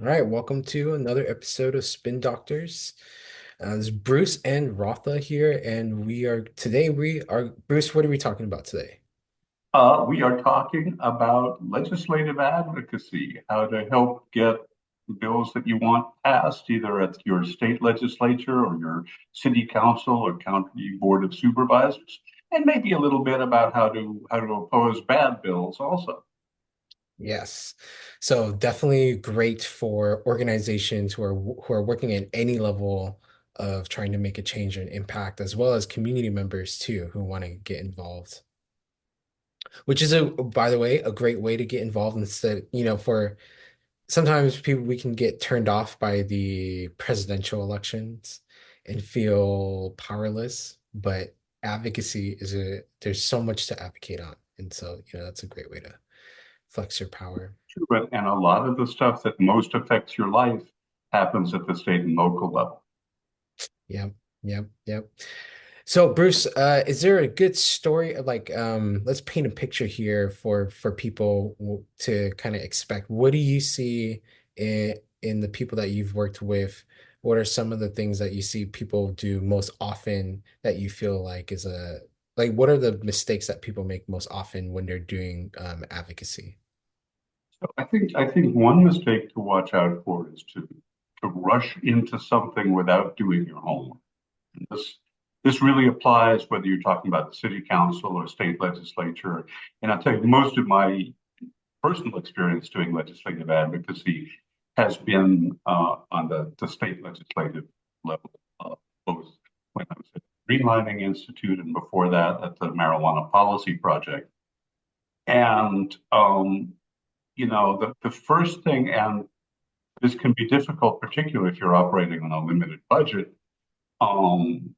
All right, welcome to another episode of Spin Doctors. This is Bruce and Rotha here, and we are Bruce. What are we talking about today? We are talking about legislative advocacy, how to help get bills that you want passed, either at your state legislature or your city council or county board of supervisors, and maybe a little bit about how to oppose bad bills also. Yes, so definitely great for organizations who are working at any level of trying to make a change and impact, as well as community members too who want to get involved. Which is by the way, a great way to get involved instead, for sometimes people we can get turned off by the presidential elections and feel powerless, but advocacy there's so much to advocate on. And so, that's a great way to flex your power. True, and a lot of the stuff that most affects your life happens at the state and local level. Yep, yep, yep. So Bruce, is there a good story of let's paint a picture here for people to kind of expect. What do you see in the people that you've worked with? What are some of the things that you see people do most often that you feel like is a like what are the mistakes that people make most often when they're doing advocacy? So I think one mistake to watch out for is to rush into something without doing your homework. This this really applies whether you're talking about the city council or state legislature. And I'll tell you, most of my personal experience doing legislative advocacy has been on the state legislative level, both when I was at the Greenlining Institute and before that at the Marijuana Policy Project. And the first thing, and this can be difficult, particularly if you're operating on a limited budget. Um,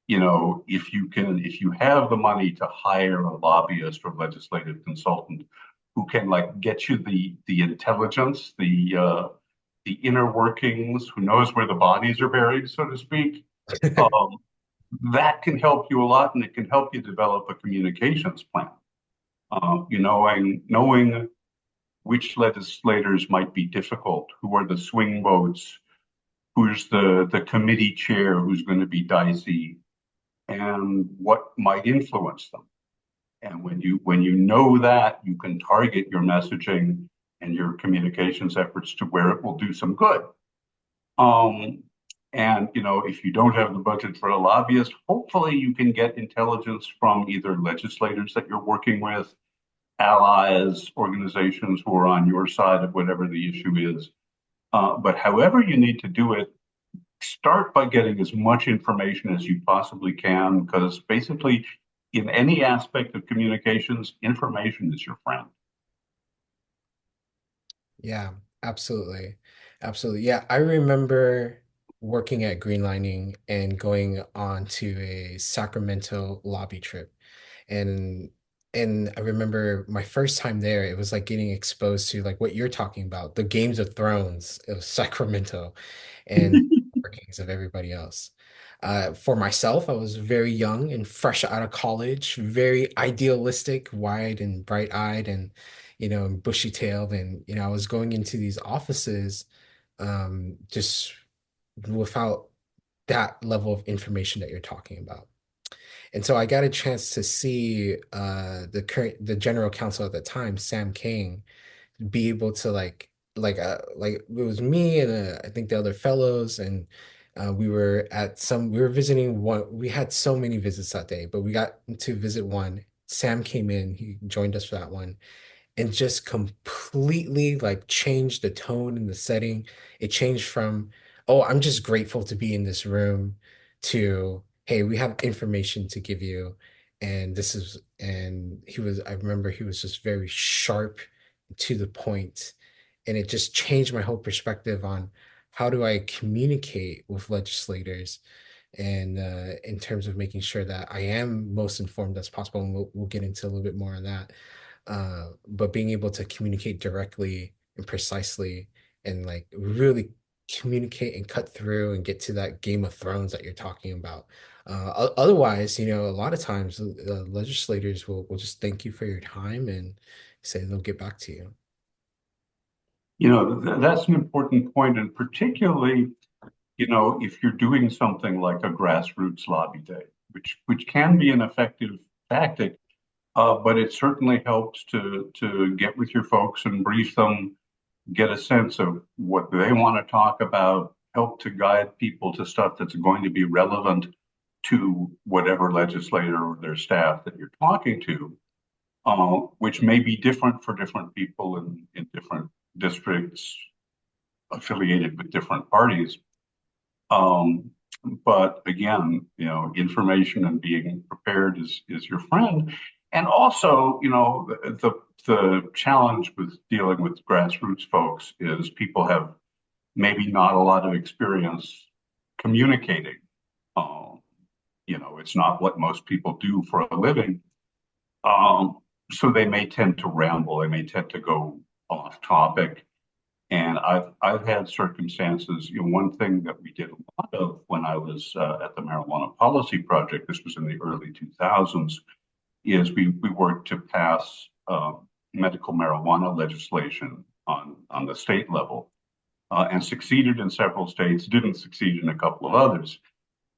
if you have the money to hire a lobbyist or legislative consultant who can like get you the intelligence, the inner workings, who knows where the bodies are buried, so to speak, um, that can help you a lot, and it can help you develop a communications plan. Knowing which legislators might be difficult, who are the swing votes, who's the committee chair, who's going to be dicey, and what might influence them. And when you know that, you can target your messaging and your communications efforts to where it will do some good. Um, and if you don't have the budget for a lobbyist, hopefully you can get intelligence from either legislators that you're working with, allies, organizations who are on your side of whatever the issue is. But however you need to do it, start by getting as much information as you possibly can, because basically, in any aspect of communications, information is your friend. Yeah, absolutely. Absolutely. Yeah, I remember working at Greenlining and going on to a Sacramento lobby trip. And and I remember my first time there, it was like getting exposed to like what you're talking about, the Games of Thrones of Sacramento and workings of everybody else. For myself, I was very young and fresh out of college, very idealistic, wide and bright-eyed and and bushy-tailed. And I was going into these offices just without that level of information that you're talking about. And so I got a chance to see the general counsel at the time, Sam King, be able to like it was me and I think the other fellows and we were visiting one. We had so many visits that day, but we got to visit one. Sam came in, he joined us for that one and just completely like changed the tone and the setting. It changed from, oh, I'm just grateful to be in this room to, hey, we have information to give you. And I remember he was just very sharp to the point, and it just changed my whole perspective on how do I communicate with legislators and in terms of making sure that I am most informed as possible. And we'll get into a little bit more on that, but being able to communicate directly and precisely and like really communicate and cut through and get to that Game of Thrones that you're talking about. Otherwise, a lot of times legislators will just thank you for your time and say they'll get back to you. That's an important point, and particularly, if you're doing something like a grassroots lobby day, which can be an effective tactic, but it certainly helps to get with your folks and brief them, get a sense of what they want to talk about, help to guide people to stuff that's going to be relevant to whatever legislator or their staff that you're talking to, which may be different for different people in different districts affiliated with different parties. Um, but again, information and being prepared is your friend. And also, the challenge with dealing with grassroots folks is people have maybe not a lot of experience communicating. Um, it's not what most people do for a living. Um, so they may tend to ramble, they may tend to go off topic. And I've had circumstances. One thing that we did a lot of when I was at the Marijuana Policy Project, this was in the early 2000s, is we worked to pass medical marijuana legislation on the state level, and succeeded in several states, didn't succeed in a couple of others.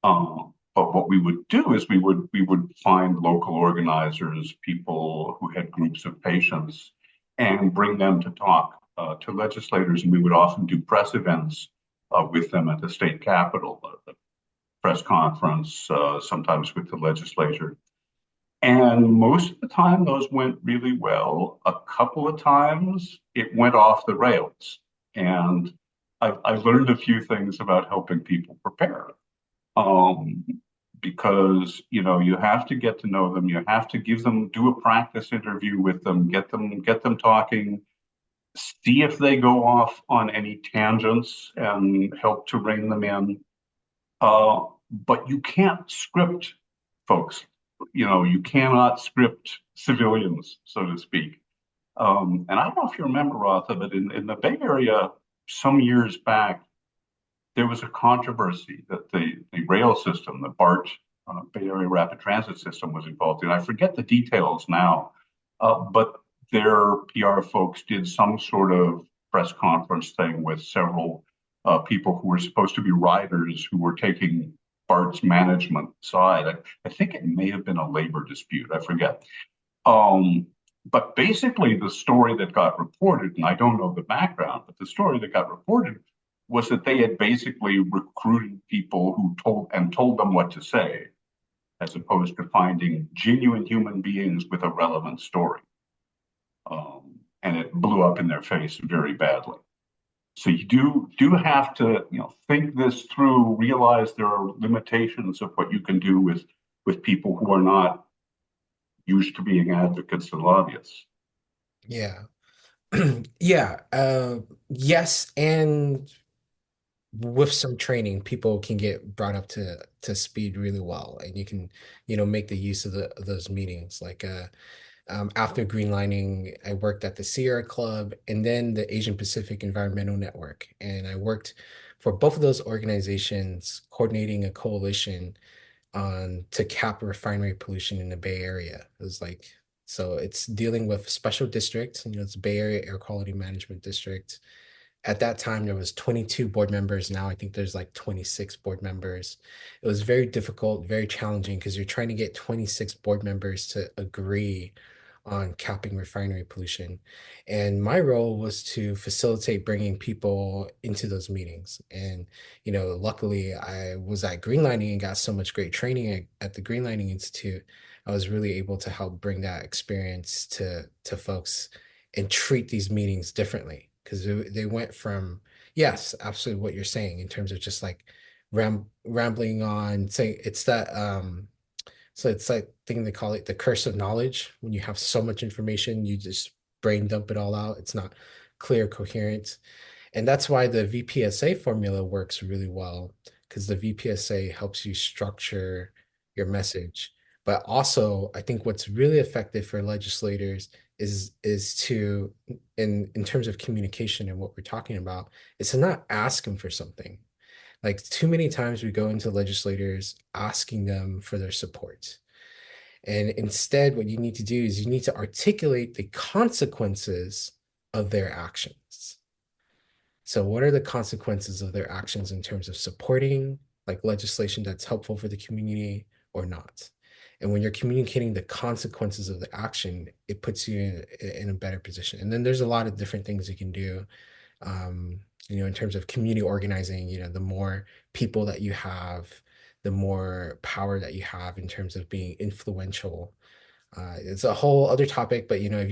But what we would do is we would find local organizers, people who had groups of patients, and bring them to talk to legislators. And we would often do press events with them at the state capitol, the press conference, sometimes with the legislature. And most of the time, those went really well. A couple of times, it went off the rails. And I learned a few things about helping people prepare, um, because you have to get to know them. You have to give them do a practice interview with them, get them talking, see if they go off on any tangents, and help to rein them in. But you can't script folks. You cannot script civilians, so to speak. And I don't know if you remember, Rotha, but in the Bay Area some years back, there was a controversy that the rail system, the BART, Bay Area Rapid Transit System, was involved in. I forget the details now, but their PR folks did some sort of press conference thing with several people who were supposed to be riders who were taking BART's management side. I think it may have been a labor dispute. I forget. Um, but basically, the story that got reported, and I don't know the background, but the story that got reported was that they had basically recruited people who told them what to say, as opposed to finding genuine human beings with a relevant story. And it blew up in their face very badly. So you do have to think this through, realize there are limitations of what you can do with people who are not used to being advocates and lobbyists. Yeah. Yeah. Yes, and with some training, people can get brought up to speed really well, and you can, make the use of those meetings. Like after greenlining, I worked at the Sierra Club and then the Asian Pacific Environmental Network, and I worked for both of those organizations, coordinating a coalition on to cap refinery pollution in the Bay Area. It was like so it's dealing with special districts, it's Bay Area Air Quality Management District. At that time there was 22 board members. Now I think there's like 26 board members. It was very difficult, very challenging because you're trying to get 26 board members to agree on capping refinery pollution. And my role was to facilitate bringing people into those meetings. And, luckily I was at Greenlining and got so much great training at the Greenlining Institute. I was really able to help bring that experience to folks and treat these meetings differently because they went from, yes, absolutely what you're saying in terms of just like rambling on saying it's that so it's like thing they call it the curse of knowledge. When you have so much information, you just brain dump it all out. It's not clear, coherent. And that's why the VPSA formula works really well, because the VPSA helps you structure your message. But also, I think what's really effective for legislators is to, in terms of communication and what we're talking about, is to not ask them for something. Like too many times we go into legislators asking them for their support. And instead, what you need to do is you need to articulate the consequences of their actions. So what are the consequences of their actions in terms of supporting like legislation that's helpful for the community or not? And when you're communicating the consequences of the action, it puts you in a better position. And then there's a lot of different things you can do, um, in terms of community organizing. The more people that you have, the more power that you have in terms of being influential. It's a whole other topic, but if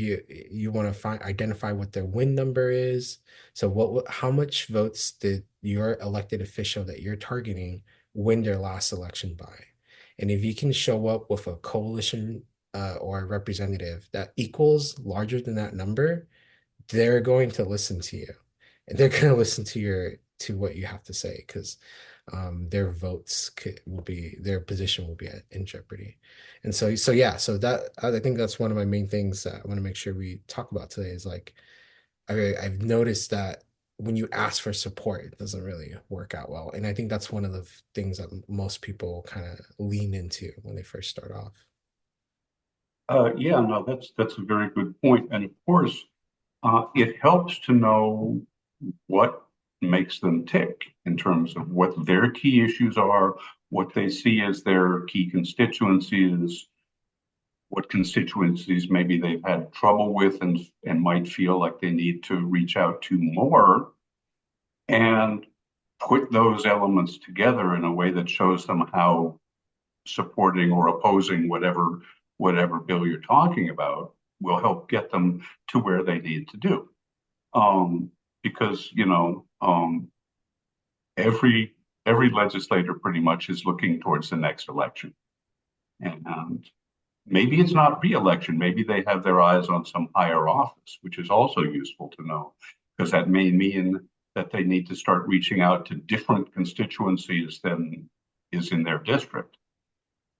you want to identify what their win number is, so how much votes did your elected official that you're targeting win their last election by? And if you can show up with a coalition or a representative that equals larger than that number, they're going to listen to you, and they're going to listen to what you have to say, because their votes will be their position will be in jeopardy. And so yeah, so that I think that's one of my main things that I want to make sure we talk about today is like I've noticed that when you ask for support, it doesn't really work out well. And I think that's one of the things that most people kind of lean into when they first start off. Yeah, no, that's a very good point. And of course, it helps to know what makes them tick in terms of what their key issues are, what they see as their key constituencies, what constituencies maybe they've had trouble with and might feel like they need to reach out to more, and put those elements together in a way that shows them how supporting or opposing whatever bill you're talking about will help get them to where they need to do. Because every every legislator pretty much is looking towards the next election, and maybe it's not re-election. Maybe they have their eyes on some higher office, which is also useful to know, because that may mean that they need to start reaching out to different constituencies than is in their district.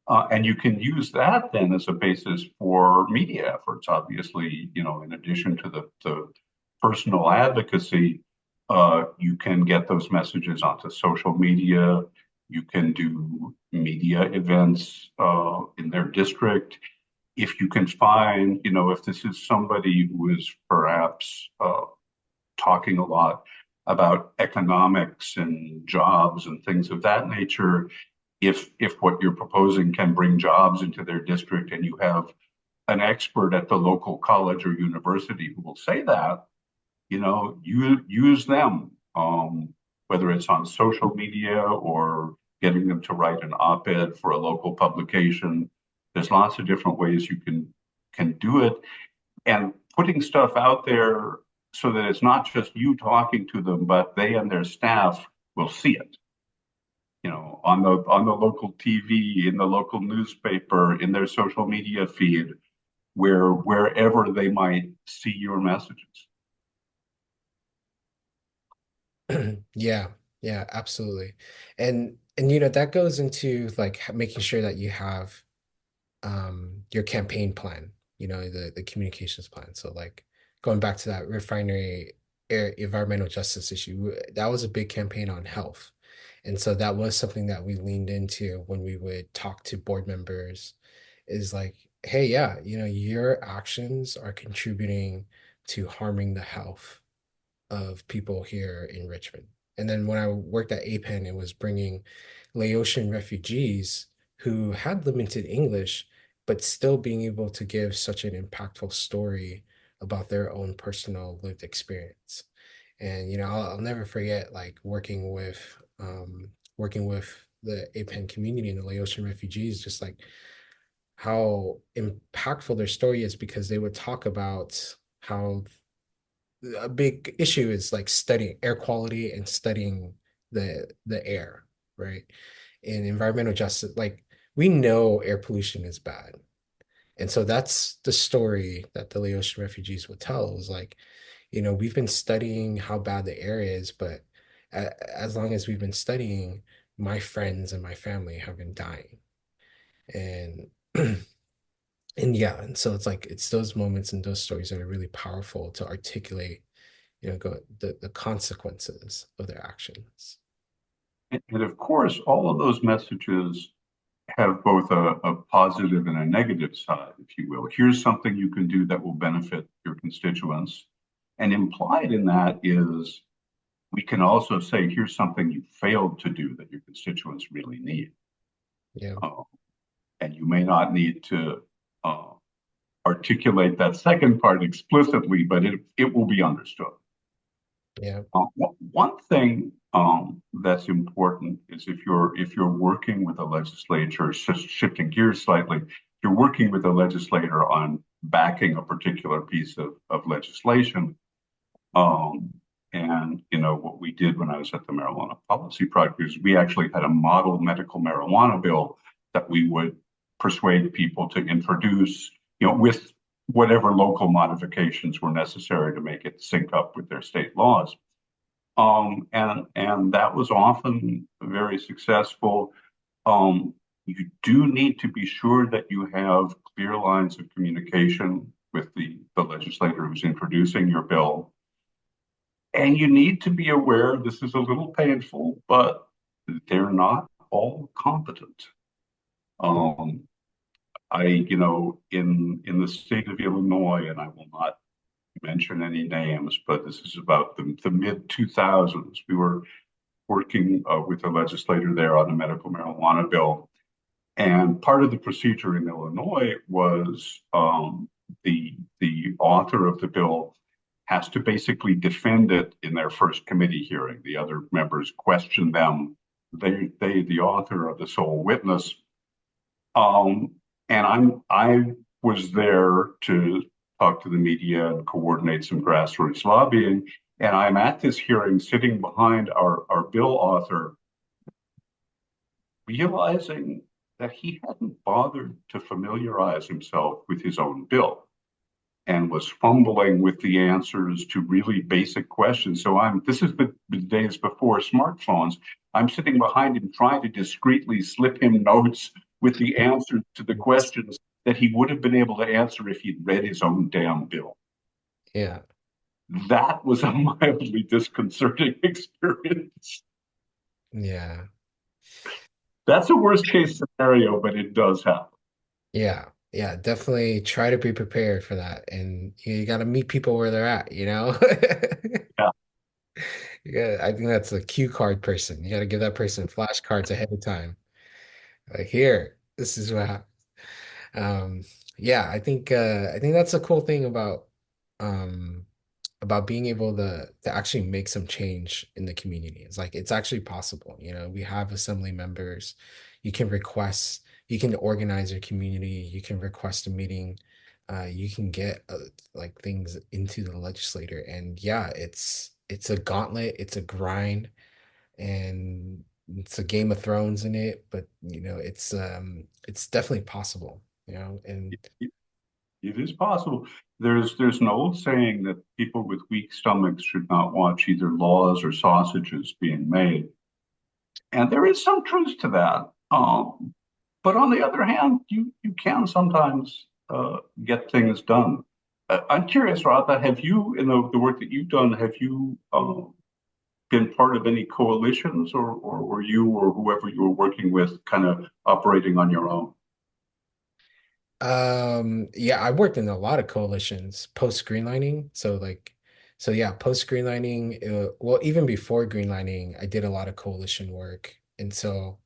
And you can use that then as a basis for media efforts. Obviously, in addition to the personal advocacy, you can get those messages onto social media. You can do media events in their district. If you can find, if this is somebody who is perhaps talking a lot about economics and jobs and things of that nature, if what you're proposing can bring jobs into their district and you have an expert at the local college or university who will say that, you use them, whether it's on social media or getting them to write an op-ed for a local publication. There's lots of different ways you can do it, and putting stuff out there so that it's not just you talking to them, but they and their staff will see it. On the local TV, in the local newspaper, in their social media feed, wherever they might see your messages. Yeah, yeah, absolutely. And that goes into like making sure that you have your campaign plan, the communications plan. So like going back to that refinery air environmental justice issue, that was a big campaign on health. And so that was something that we leaned into when we would talk to board members, is like, hey, yeah, your actions are contributing to harming the health of people here in Richmond. And then when I worked at APEN, it was bringing Laotian refugees who had limited English, but still being able to give such an impactful story about their own personal lived experience. And I'll never forget like working with the APEN community and the Laotian refugees, just like how impactful their story is, because they would talk about how a big issue is like studying air quality and studying the air, right? In environmental justice, like we know air pollution is bad. And so that's the story that the Laotian refugees would tell. It was like, we've been studying how bad the air is, but as long as we've been studying, my friends and my family have been dying. And and yeah, and so it's like it's those moments and those stories that are really powerful to articulate, the consequences of their actions. And of course, all of those messages have both a positive and a negative side, if you will. Here's something you can do that will benefit your constituents. And implied in that is we can also say, here's something you failed to do that your constituents really need. Yeah. Uh, and you may not need to uh, articulate that second part explicitly, but it will be understood. Yeah. One thing that's important is if you're working with a legislature, shifting gears slightly, if you're working with a legislator on backing a particular piece of legislation, um, and what we did when I was at the Marijuana Policy Project is we actually had a model medical marijuana bill that we would persuade people to introduce, with whatever local modifications were necessary to make it sync up with their state laws. And that was often very successful. You do need to be sure that you have clear lines of communication with the legislator who's introducing your bill. And you need to be aware this is a little painful, but they're not all competent. Um, in the state of Illinois, and I will not mention any names, but this is about the mid 2000s. We were working with a legislator there on a medical marijuana bill. And part of the procedure in Illinois was the author of the bill has to basically defend it in their first committee hearing. The other members question them. The author, are the sole witness. Um, and I was there to talk to the media and coordinate some grassroots lobbying. And I'm at this hearing sitting behind our bill author, realizing that he hadn't bothered to familiarize himself with his own bill and was fumbling with the answers to really basic questions. So this is the days before smartphones. I'm sitting behind him trying to discreetly slip him notes with the answers to the questions that he would have been able to answer if he'd read his own damn bill. Yeah. That was a mildly disconcerting experience. Yeah. That's a worst case scenario, but it does happen. Yeah. Yeah. Definitely try to be prepared for that. And you got to meet people where they're at, you know? Yeah. I think that's a cue card person. You got to give that person flashcards ahead of time. Like, here, this is what happened. Um, yeah, I think that's a cool thing um about being able to actually make some change in the community. It's like it's actually possible. We have assembly members. You can request, you can organize your community, you can request a meeting, you can get like things into the legislator. And yeah, it's a gauntlet, it's a grind, and it's a Game of Thrones in it, but it's definitely possible, and It is possible. There's an old saying that people with weak stomachs should not watch either laws or sausages being made, and there is some truth to that. But on the other hand, you can sometimes get things done. I'm curious, Radha, have you, in the work that you've done, have you been part of any coalitions, or you or whoever you were working with kind of operating on your own? yeah, I worked in a lot of coalitions post greenlining. So yeah, post greenlining, well, even before greenlining, I did a lot of coalition work. And so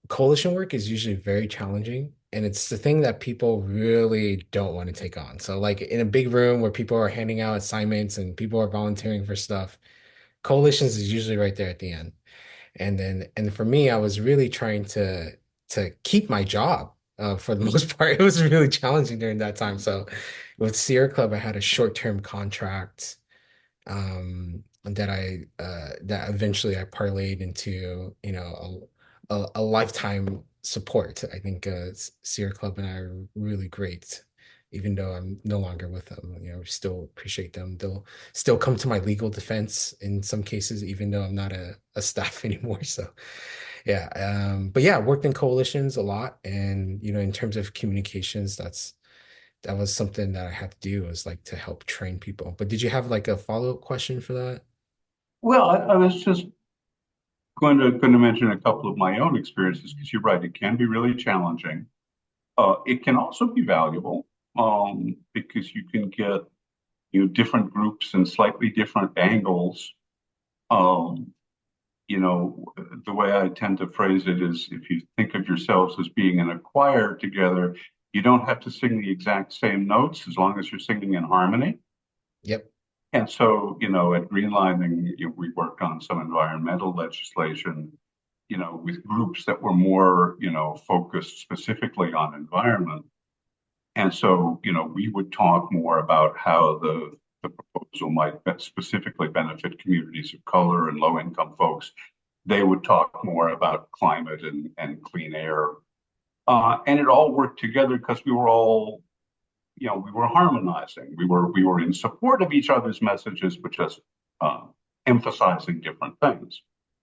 coalition work is usually very challenging, and it's the thing that people really don't want to take on. So like in a big room where people are handing out assignments and people are volunteering for stuff, coalitions is usually right there at the end. And for me, I was really trying to keep my job. For the most part, it was really challenging during that time. So with Sierra Club, I had a short-term contract that eventually I parlayed into, a lifetime support. I think Sierra Club and I are really great, even though I'm no longer with them. Still appreciate them. They'll still come to my legal defense in some cases, even though I'm not a staff anymore. So yeah, but yeah, I worked in coalitions a lot, and in terms of communications, that was something that I had to do, was like to help train people. But did you have like a follow-up question for that? Well, I was just going to mention a couple of my own experiences because you're right, it can be really challenging. It can also be valuable because you can get different groups and slightly different angles Um, you know, the way I tend to phrase it is if you think of yourselves as being in a choir together, you don't have to sing the exact same notes as long as you're singing in harmony. Yep. And so, at Greenlining, we worked on some environmental legislation, with groups that were more, focused specifically on environment. And so, we would talk more about how the proposal might specifically benefit communities of color and low income folks. They would talk more about climate and clean air. And it all worked together because we were harmonizing. We were in support of each other's messages, but just uh, emphasizing different things.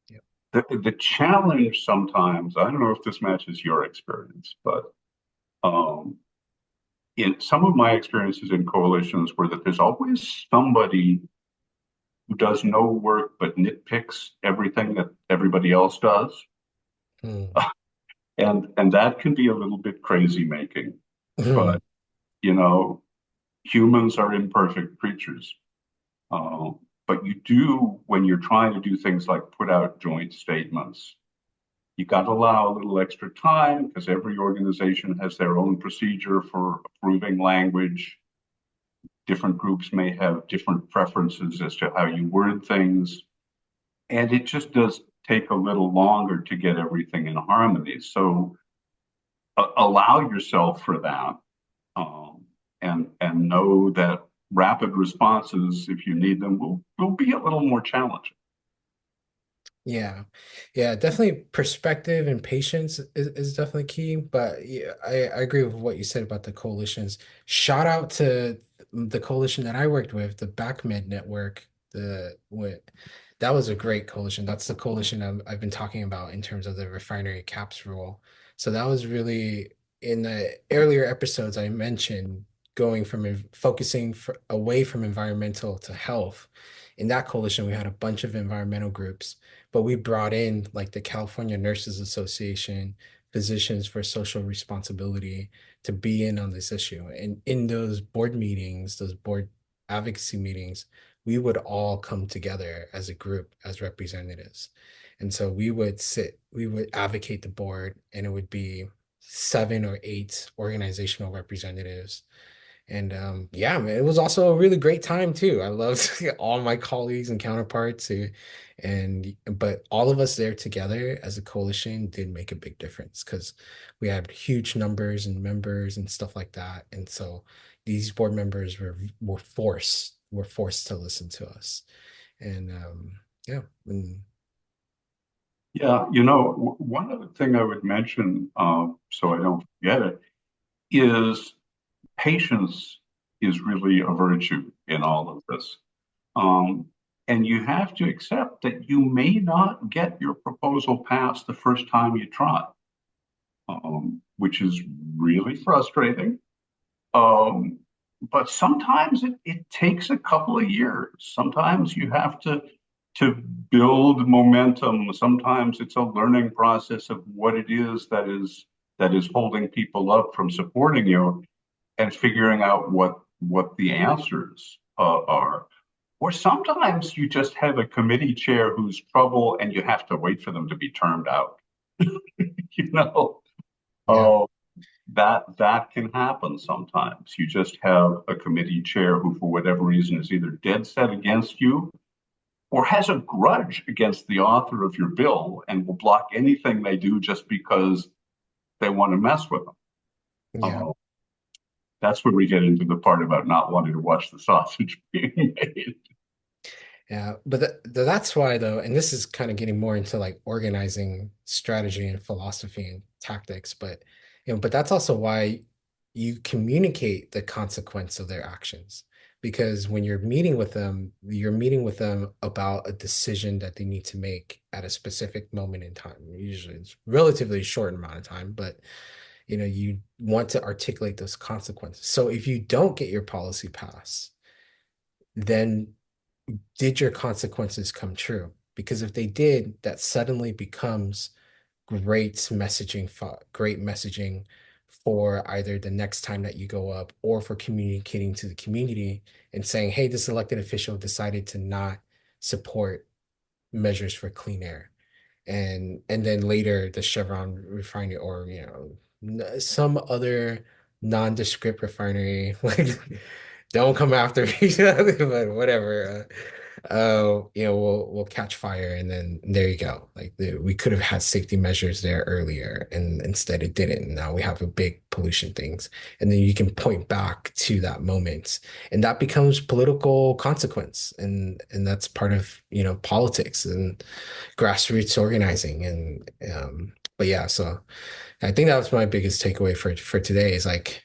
Yep. The challenge sometimes, I don't know if this matches your experience, but um, in some of my experiences in coalitions were that there's always somebody who does no work but nitpicks everything that everybody else does. Hmm. And that can be a little bit crazy making, but you know, humans are imperfect creatures. Uh, but you do, when you're trying to do things like put out joint statements, you got to allow a little extra time because every organization has their own procedure for approving language. Different groups may have different preferences as to how you word things. And it just does take a little longer to get everything in harmony. So allow yourself for that, um, and know that rapid responses, if you need them, will be a little more challenging. Yeah. Yeah, definitely perspective and patience is definitely key. But yeah, I agree with what you said about the coalitions. Shout out to the coalition that I worked with, the BackMed Network. That was a great coalition. That's the coalition I've been talking about in terms of the refinery caps rule. So that was really in the earlier episodes I mentioned going from focusing away from environmental to health. In that coalition, we had a bunch of environmental groups, but we brought in like the California Nurses Association, Physicians for Social Responsibility to be in on this issue. And in those board meetings, those board advocacy meetings, we would all come together as a group, as representatives. And so we would advocate the board, and it would be 7 or 8 organizational representatives, and yeah, man, it was also a really great time too. I loved all my colleagues and counterparts and but all of us there together as a coalition did make a big difference because we had huge numbers and members and stuff like that. And so these board members were forced to listen to us. And yeah, and Yeah, one other thing I would mention, so I don't forget it, is patience is really a virtue in all of this. Um, and you have to accept that you may not get your proposal passed the first time you try, which is really frustrating. Um, but sometimes it takes a couple of years. Sometimes you have to build momentum. Sometimes it's a learning process of what it is that is holding people up from supporting you and figuring out what the answers are. Or sometimes you just have a committee chair who's trouble and you have to wait for them to be termed out. You know, yeah. uh, that can happen sometimes. You just have a committee chair who, for whatever reason, is either dead set against you or has a grudge against the author of your bill and will block anything they do just because they want to mess with them. Yeah. Uh, that's where we get into the part about not wanting to watch the sausage being made. Yeah, but that's why though, and this is kind of getting more into like organizing strategy and philosophy and tactics, but but that's also why you communicate the consequence of their actions. Because when you're meeting with them about a decision that they need to make at a specific moment in time. Usually it's relatively short amount of time, but you want to articulate those consequences. So if you don't get your policy passed, then did your consequences come true? Because if they did, that suddenly becomes great messaging for either the next time that you go up or for communicating to the community and saying, hey, this elected official decided to not support measures for clean air. And then later the Chevron refinery, or some other nondescript refinery, like don't come after me, but whatever. We'll catch fire, and then there you go. Like we could have had safety measures there earlier, and instead it didn't. Now we have a big pollution things, and then you can point back to that moment, and that becomes political consequence, and that's part of politics and grassroots organizing, and but yeah, so I think that was my biggest takeaway for today is like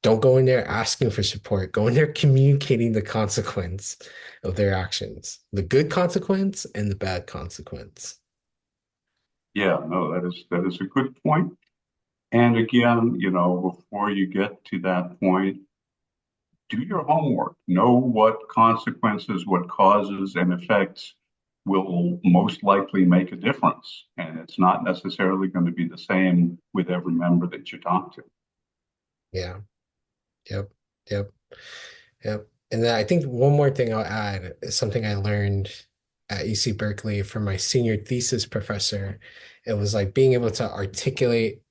don't go in there asking for support. Go in there communicating the consequence of their actions, the good consequence and the bad consequence. Yeah, no, that is a good point. And again, before you get to that point, do your homework. Know what consequences, what causes and effects will most likely make a difference. And it's not necessarily going to be the same with every member that you talk to. Yeah. Yep. Yep. Yep. And then I think one more thing I'll add is something I learned at UC Berkeley from my senior thesis professor. It was like being able to articulate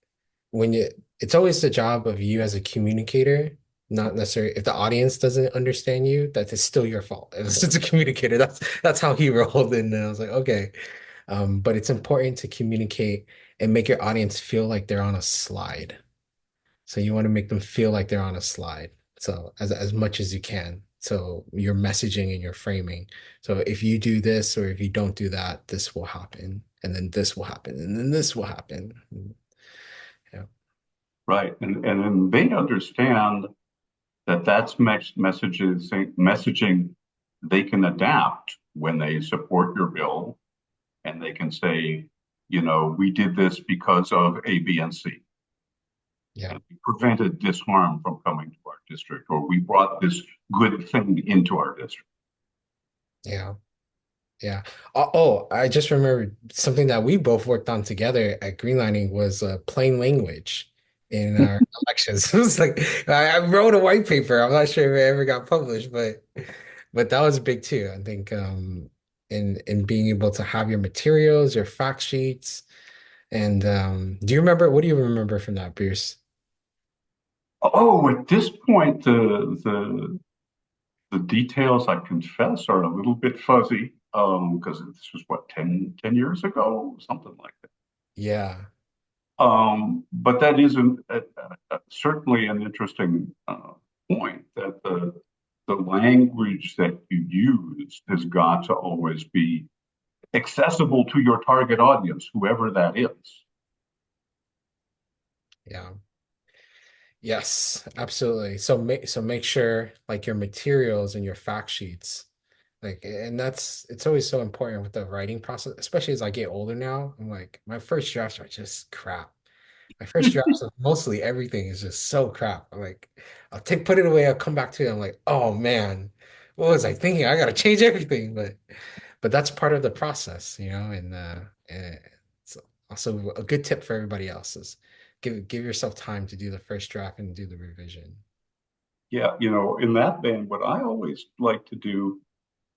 when you, it's always the job of you as a communicator, not necessarily if the audience doesn't understand you, that is still your fault. If it's a communicator, that's how he rolled. And I was like, okay. But it's important to communicate and make your audience feel like they're on a slide. So you want to make them feel like they're on a slide. So as much as you can. So your messaging and your framing. So if you do this or if you don't do that, this will happen. And then this will happen. And then this will happen. Yeah. Right. And then they understand that that's messaging they can adapt when they support your bill, and they can say, we did this because of A, B, and C. Yeah. And we prevented this harm from coming to our district, or we brought this good thing into our district. Yeah. Yeah. Oh, I just remembered something that we both worked on together at Greenlining was plain language in our elections. It was like I wrote a white paper. I'm not sure if it ever got published, but that was big too. I think in being able to have your materials, your fact sheets, and do you remember what do you remember from that, Bruce? Oh, at this point, the details, I confess, are a little bit fuzzy, because this was what, 10 years ago, something like that. Yeah. But that is certainly an interesting point, that the language that you use has got to always be accessible to your target audience, whoever that is. Yeah. Yes, absolutely. So make sure like your materials and your fact sheets, like, and it's always so important with the writing process, especially as I get older now. I'm like, my first drafts are just crap. My first drafts of mostly everything is just so crap. I'm like, put it away, I'll come back to it. I'm like, oh man, what was I thinking? I gotta change everything. But that's part of the process, and it's also a good tip for everybody else is give yourself time to do the first draft and do the revision. Yeah, in that vein, what I always like to do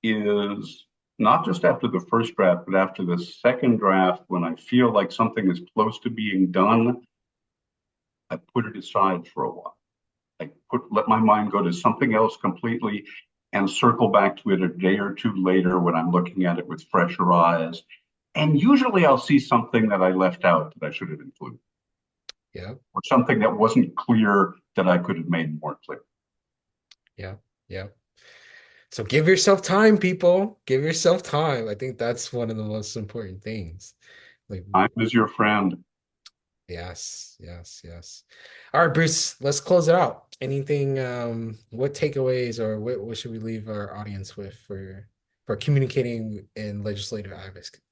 is not just after the first draft, but after the second draft, when I feel like something is close to being done, I put it aside for a while. Let my mind go to something else completely and circle back to it a day or two later when I'm looking at it with fresher eyes. And usually I'll see something that I left out that I should have included, Yeah, or something that wasn't clear that I could have made more clear. yeah, yeah. So give yourself time, people. Give yourself time. I think that's one of the most important things. Like, Time is your friend. yes, yes, yes. All right, Bruce, let's close it out. Anything, what takeaways or what should we leave our audience with for communicating in legislative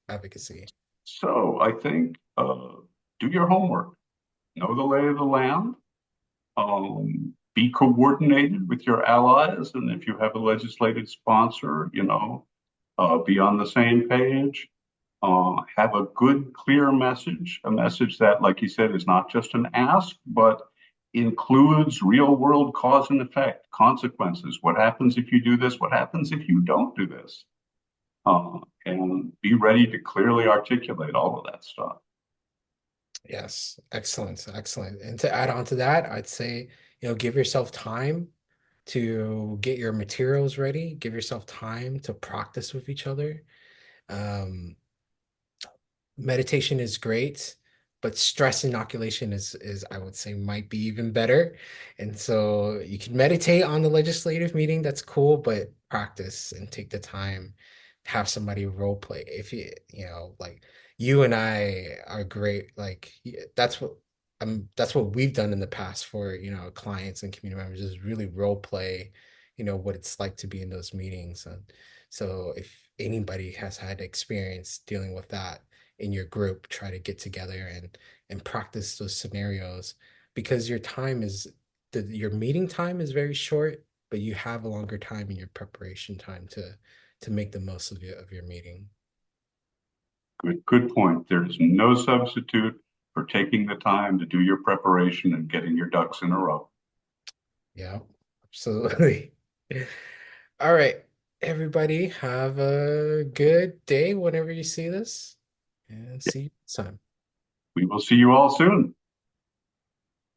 advocacy? So I think do your homework, know the lay of the land, be coordinated with your allies, and if you have a legislative sponsor, be on the same page. Have a good, clear message, a message that, like you said, is not just an ask, but includes real world cause and effect, consequences. What happens if you do this? What happens if you don't do this? and be ready to clearly articulate all of that stuff. Yes, excellent, excellent. And to add on to that, I'd say, give yourself time to get your materials ready, give yourself time to practice with each other. Um, Meditation is great, but stress inoculation is I would say might be even better. And so you can meditate on the legislative meeting, that's cool, but practice and take the time, have somebody role play. If like you and I are great, like that's what we've done in the past for, clients and community members is really role play, what it's like to be in those meetings. And so if anybody has had experience dealing with that, in your group try to get together and practice those scenarios because your meeting time is very short, but you have a longer time in your preparation time to make the most of your meeting. Good point. There is no substitute for taking the time to do your preparation and getting your ducks in a row. Yeah, absolutely. All right, everybody, have a good day whenever you see this, and see you next time. We will see you all soon.